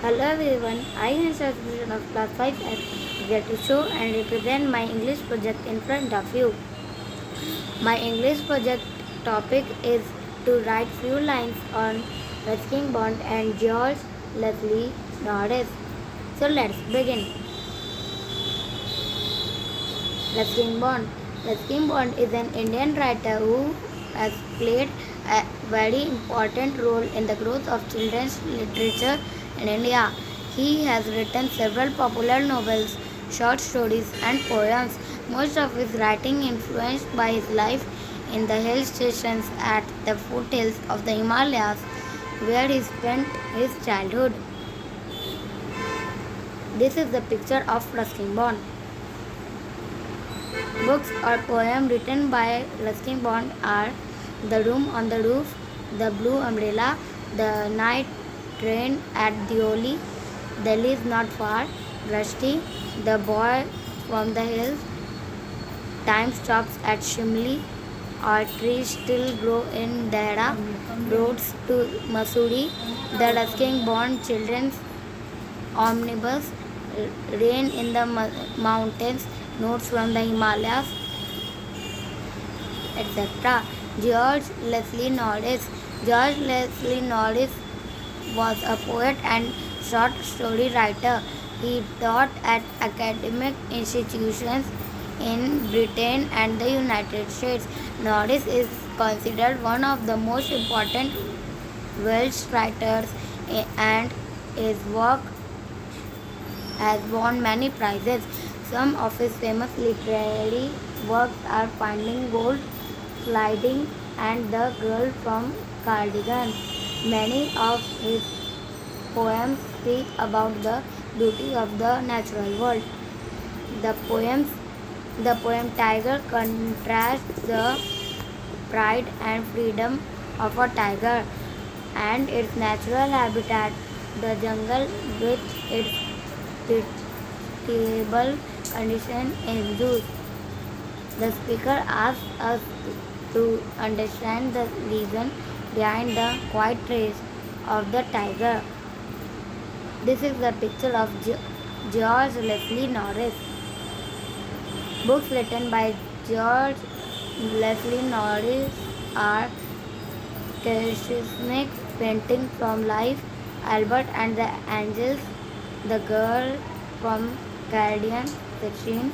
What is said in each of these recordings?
Hello everyone, I am Shasbhushan of class 5F here to show and represent my English project in front of you. My English project topic is to write few lines on Ruskin Bond and George Leslie Norris. So let's begin. Ruskin Bond. Ruskin Bond is an Indian writer who has played a very important role in the growth of children's literature in India. He has written several popular novels, short stories, and poems. Most of his writing influenced by his life in the hill stations at the foothills of the Himalayas, where he spent his childhood. This is the picture of Ruskin Bond. Books or poems written by Ruskin Bond are The Room on the Roof, The Blue Umbrella, The Night Train at Deoli, Delhi is Not Far, Rusty, The Boy from the Hills, Time Stops at Shimli, Our Trees Still Grow in Dehra, Roads to Mussoorie, The Ruskin Bond Children's Omnibus, Rain in the Mountains, Notes from the Himalayas, etc. George Leslie Norris. George Leslie Norris was a poet and short story writer. He taught at academic institutions in Britain and the United States. Norris is considered one of the most important Welsh writers and his work has won many prizes. Some of his famous literary works are Finding Gold, Sliding, and The Girl from Cardigan. Many of his poems speak about the beauty of the natural world. The poems the poem Tiger contrasts the pride and freedom of a tiger and its natural habitat, the jungle, with its pitiable condition in zoos. The speaker asks us to understand the reason behind the quiet trace of the tiger. This is the picture of George Leslie Norris. Books written by George Leslie Norris are Titanic, Painting from Life, Albert and the Angels, The Girl from Cardigan 16,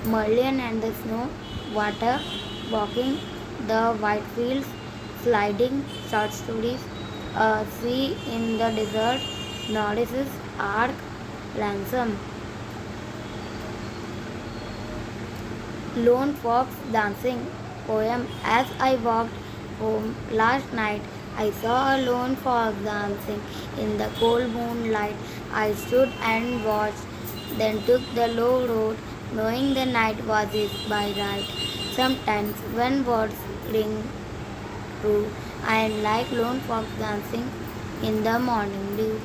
Merlin and the Snow, Water, Walking, The White Fields, Sliding, Short Stories, A Sea in the Desert, Norris's Ark, Ransom. Lone Fox Dancing poem. As I walked home last night, I saw a lone fox dancing in the cold moonlight. I stood and watched, then took the low road, knowing the night was his by right. Sometimes, when words ring true, I am like lone fox dancing in the morning dew.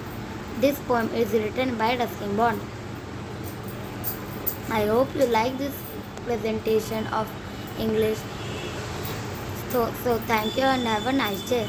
This poem is written by Ruskin Bond. I hope you like this presentation of English. So thank you and have a nice day.